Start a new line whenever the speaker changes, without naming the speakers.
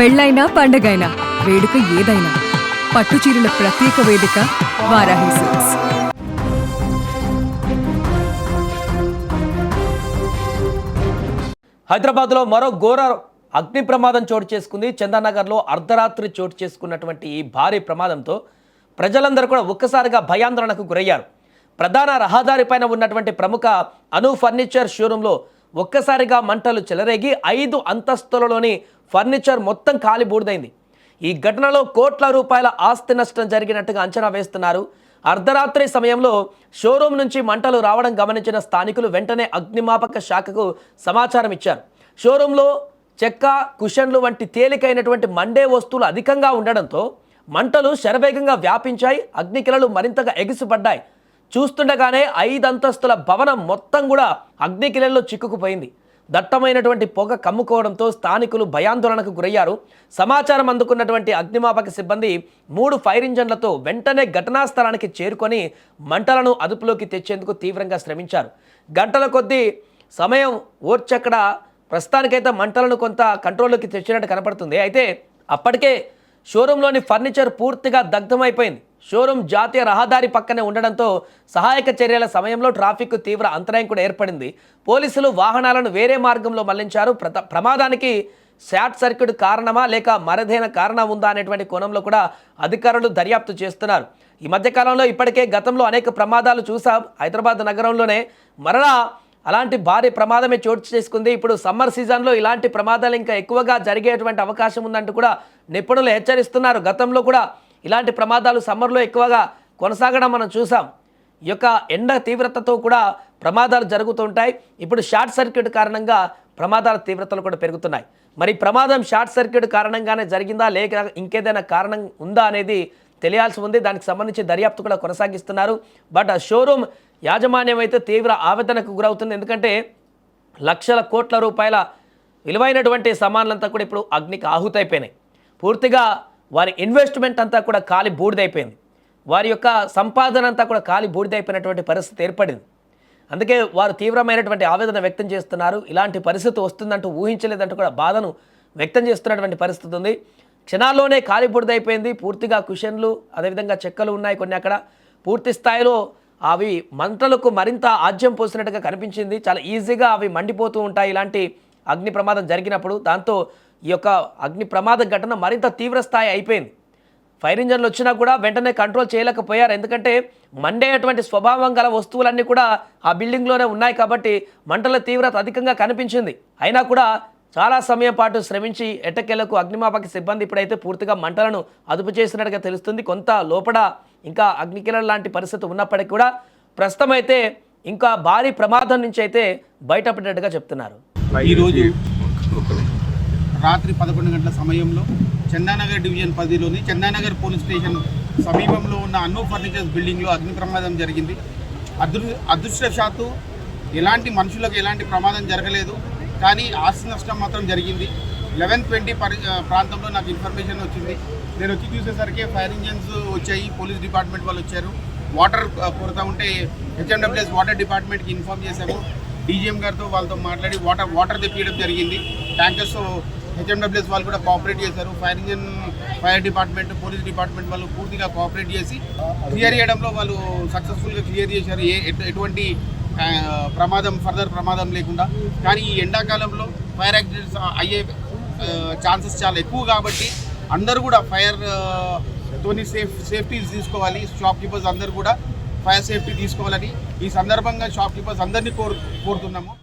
పెళ్ళైనా పండగైనా వేడుక ఏదైనా పట్టుచీరల ప్రత్యేక వేదిక వారాహి సిల్క్స్.
హైదరాబాద్లో మరో ఘోర అగ్ని ప్రమాదం చోటు చేసుకుంది. చందానగర్లో అర్ధరాత్రి చోటు చేసుకున్నటువంటి ఈ భారీ ప్రమాదంతో ప్రజలందరూ కూడా ఒక్కసారిగా భయాందోళనకు గురయ్యారు. ప్రధాన రహదారిపైన ఉన్నటువంటి ప్రముఖ అను ఫర్నిచర్ షోరూంలో ఒక్కసారిగా మంటలు చెలరేగి 5 అంతస్తులలోని ఫర్నిచర్ మొత్తం కాలి బూడిదైంది. ఈ ఘటనలో కోట్ల రూపాయల ఆస్తి నష్టం జరిగినట్టుగా అంచనా వేస్తున్నారు. అర్ధరాత్రి సమయంలో షోరూం నుంచి మంటలు రావడం గమనించిన స్థానికులు వెంటనే అగ్నిమాపక శాఖకు సమాచారం ఇచ్చారు. షోరూంలో చెక్క, కుషన్లు వంటి తేలికైనటువంటి మండే వస్తువులు అధికంగా ఉండడంతో మంటలు శరవేగంగా వ్యాపించాయి. అగ్నికిలలు మరింతగా ఎగిసిపడ్డాయి. చూస్తుండగానే 5 అంతస్తుల భవనం మొత్తం కూడా అగ్నికిలల్లో చిక్కుకుపోయింది. దట్టమైనటువంటి పొగ కమ్ముకోవడంతో స్థానికులు భయాందోళనకు గురయ్యారు. సమాచారం అందుకున్నటువంటి అగ్నిమాపక సిబ్బంది 3 ఫైర్ ఇంజన్లతో వెంటనే ఘటనా స్థలానికి చేరుకొని మంటలను అదుపులోకి తెచ్చేందుకు తీవ్రంగా శ్రమించారు. గంటల కొద్దీ సమయం ఓర్చక్కడ ప్రస్తుతానికైతే మంటలను కొంత కంట్రోల్లోకి తెచ్చినట్టు కనపడుతుంది. అయితే అప్పటికే షోరూంలోని ఫర్నిచర్ పూర్తిగా దగ్ధమైపోయింది. షోరూం జాతీయ రహదారి పక్కనే ఉండడంతో సహాయక చర్యల సమయంలో ట్రాఫిక్ తీవ్ర అంతరాయం కూడా ఏర్పడింది. పోలీసులు వాహనాలను వేరే మార్గంలో మళ్లించారు. ప్రమాదానికి షార్ట్ సర్క్యూట్ కారణమా లేక మరేదైనా కారణం ఉందా అనేటువంటి కోణంలో కూడా అధికారులు దర్యాప్తు చేస్తున్నారు. ఈ మధ్యకాలంలో ఇప్పటికే గతంలో అనేక ప్రమాదాలు చూసాం. హైదరాబాద్ నగరంలోనే మరలా అలాంటి భారీ ప్రమాదమే చోటు చేసుకుంది. ఇప్పుడు సమ్మర్ సీజన్లో ఇలాంటి ప్రమాదాలు ఇంకా ఎక్కువగా జరిగేటువంటి అవకాశం ఉందంటూ కూడా నిపుణులు హెచ్చరిస్తున్నారు. గతంలో కూడా ఇలాంటి ప్రమాదాలు సమ్మర్లో ఎక్కువగా కొనసాగడం మనం చూసాం. ఈ యొక్క ఎండ తీవ్రతతో కూడా ప్రమాదాలు జరుగుతుంటాయి. ఇప్పుడు షార్ట్ సర్క్యూట్ కారణంగా ప్రమాదాల తీవ్రతలు కూడా పెరుగుతున్నాయి. మరి ప్రమాదం షార్ట్ సర్క్యూట్ కారణంగానే జరిగిందా లేక ఇంకేదైనా కారణం ఉందా అనేది తెలియాల్సి ఉంది. దానికి సంబంధించి దర్యాప్తు కూడా కొనసాగిస్తున్నారు. బట్ షోరూమ్ యాజమాన్యం అయితే తీవ్ర ఆవేదనకు గురవుతుంది. ఎందుకంటే లక్షల కోట్ల రూపాయల విలువైనటువంటి సామాన్లంతా కూడా ఇప్పుడు అగ్నికి ఆహుతైపోయినాయి. పూర్తిగా వారి ఇన్వెస్ట్మెంట్ అంతా కూడా కాలి బూడిదైపోయింది. వారి యొక్క సంపాదన అంతా కూడా కాలి బూడిదైపోయినటువంటి పరిస్థితి ఏర్పడింది. అందుకే వారు తీవ్రమైనటువంటి ఆవేదన వ్యక్తం చేస్తున్నారు. ఇలాంటి పరిస్థితి వస్తుందంటూ ఊహించలేదంటూ కూడా బాధను వ్యక్తం చేస్తున్నటువంటి పరిస్థితి ఉంది. క్షణాల్లోనే కాలి బూడిదైపోయింది. పూర్తిగా కుషన్లు అదేవిధంగా చెక్కలు ఉన్నాయి కొన్ని. అక్కడ పూర్తి స్థాయిలో అవి మంటలకు మరింత ఆజ్యం పోసినట్టుగా కనిపించింది. చాలా ఈజీగా అవి మండిపోతూ ఉంటాయి ఇలాంటి అగ్ని ప్రమాదం జరిగినప్పుడు. దాంతో ఈ యొక్క అగ్ని ప్రమాద ఘటన మరింత తీవ్ర స్థాయి అయిపోయింది. ఫైర్ ఇంజన్లు వచ్చినా కూడా వెంటనే కంట్రోల్ చేయలేకపోయారు. ఎందుకంటే మండేటువంటి స్వభావం గల వస్తువులన్నీ కూడా ఆ బిల్డింగ్లోనే ఉన్నాయి కాబట్టి మంటల తీవ్రత అధికంగా కనిపించింది. అయినా కూడా చాలా సమయం పాటు శ్రమించి ఎట్టకేలకు అగ్నిమాపక సిబ్బంది ఇప్పుడైతే పూర్తిగా మంటలను అదుపు చేసినట్టుగా తెలుస్తుంది. కొంత లోపల ఇంకా అగ్నికిలల లాంటి పరిస్థితి ఉన్నప్పటికీ కూడా ప్రస్తుతం అయితే ఇంకా భారీ ప్రమాదం నుంచి అయితే బయటపడినట్టుగా చెప్తున్నారు.
ఈరోజు రాత్రి 11 గంటల సమయంలో చందానగర్ డివిజన్ 10లోని చందానగర్ పోలీస్ స్టేషన్ సమీపంలో ఉన్న అను ఫర్నిచర్స్ బిల్డింగ్లో అగ్ని ప్రమాదం జరిగింది. అదృష్టవశాత్తు ఎలాంటి మనుషులకు ఎలాంటి ప్రమాదం జరగలేదు, కానీ ఆస్తి నష్టం మాత్రం జరిగింది. 11:20 ప్రాంతంలో నాకు ఇన్ఫర్మేషన్ వచ్చింది. నేను వచ్చి చూసేసరికి ఫైర్ ఇంజన్స్ వచ్చాయి, పోలీస్ డిపార్ట్మెంట్ వాళ్ళు వచ్చారు. వాటర్ కొరత ఉంటే హెచ్ఎండబ్ల్యూఎస్ వాటర్ డిపార్ట్మెంట్కి ఇన్ఫార్మ్ చేశాము. డీజీఎం గారితో వాళ్ళతో మాట్లాడి వాటర్ తెప్పించడం జరిగింది. ట్యాంకర్స్ హెచ్ఎండబ్ల్యూఎస్ వాళ్ళు కూడా కోఆపరేట్ చేశారు. ఫైర్ డిపార్ట్మెంట్, పోలీస్ డిపార్ట్మెంట్ వాళ్ళు పూర్తిగా కోఆపరేట్ చేసి క్లియర్ చేయడంలో వాళ్ళు సక్సెస్ఫుల్గా క్లియర్ చేశారు. ఎటువంటి ఫర్దర్ ప్రమాదం లేకుండా. కానీ ఈ ఎండాకాలంలో ఫైర్ యాక్సిడెంట్స్ అయ్యే ఛాన్సెస్ చాలా ఎక్కువ కాబట్టి అందరూ కూడా తోని సేఫ్టీ తీసుకోవాలి. షాప్ కీపర్స్ అందరూ కూడా ఫైర్ సేఫ్టీ తీసుకోవాలని ఈ సందర్భంగా షాప్ కీపర్స్ అందరినీ కోరుతున్నాము.